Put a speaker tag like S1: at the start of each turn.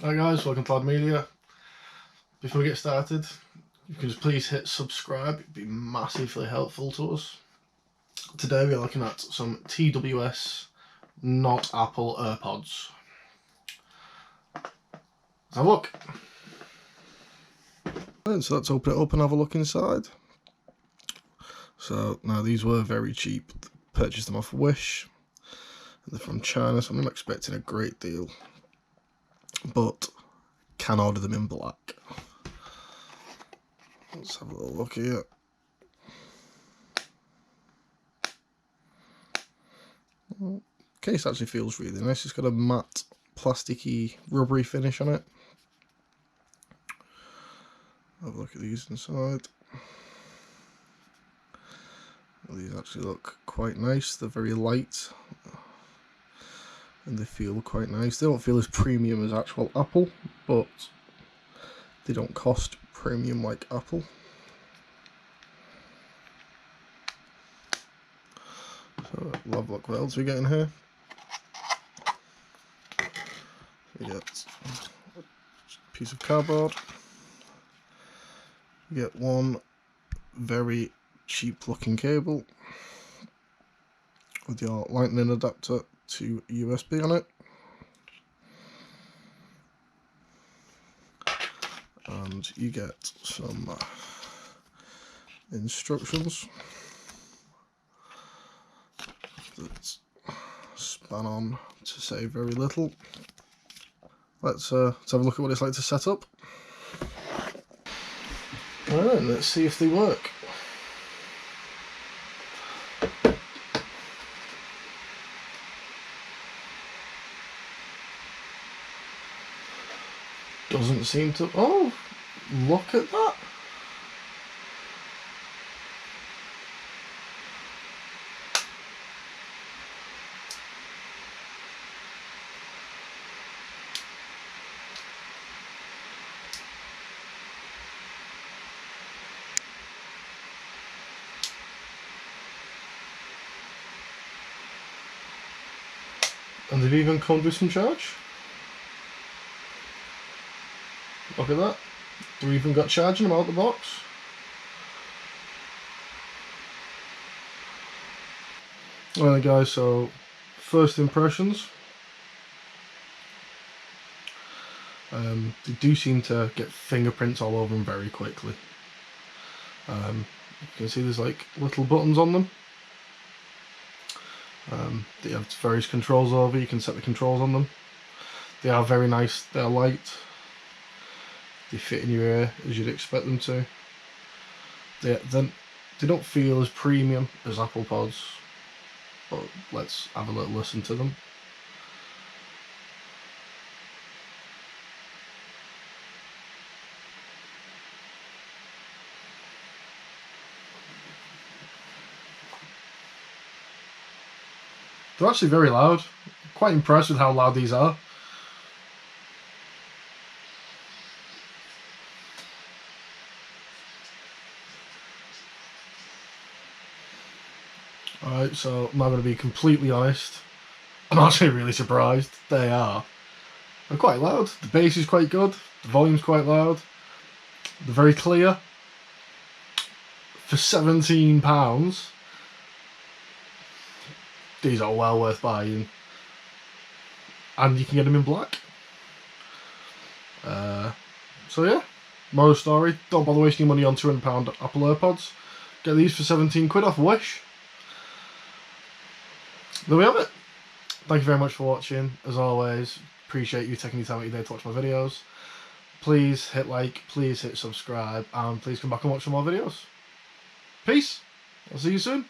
S1: Hi guys, welcome to Lad Media. Before we get started, you can just please hit subscribe, it'd be massively helpful to us. Today we're looking at some TWS, not Apple AirPods. Let's have a look. Right, so let's open it up and have a look inside. So now these were very cheap, purchased them off Wish. They're from China, so I'm not expecting a great deal, but can order them in black. Let's have a little look here. Case actually feels really nice. It's got a matte, plasticky, rubbery finish on it. Have a look at these inside. These actually look quite nice. They're very light and they feel quite nice. They don't feel as premium as actual Apple, but they don't cost premium like Apple. So love look what else we get in here. We get a piece of cardboard. You get one very cheap looking cable with your lightning adapter to USB on it. And you get some instructions that span on to say very little. Let's have a look at what it's like to set up. Alright, let's see if they work. Doesn't seem to... Oh, look at that. And they've even come with some charge. Look at that. They've even got charging them out the box. Alright guys, so first impressions. They do seem to get fingerprints all over them very quickly. You can see there's like little buttons on them. They have various controls over. You can set the controls on them. They are very nice. They're light. They fit in your ear as you'd expect them to. They don't feel as premium as Apple Pods, but let's have a little listen to them. They're actually very loud. Quite impressed with how loud these are. Alright, so I'm not going to be completely honest. I'm actually really surprised. They are. They're quite loud. The bass is quite good. The volume's quite loud. They're very clear. For £17, these are well worth buying. And you can get them in black. So yeah, moral story, don't bother wasting your money on £200 Apple AirPods. Get these for 17 quid off Wish. There we have it. Thank you very much for watching. As always, appreciate you taking the time out of your day to watch my videos. Please hit like, please hit subscribe, and please come back and watch some more videos. Peace. I'll see you soon.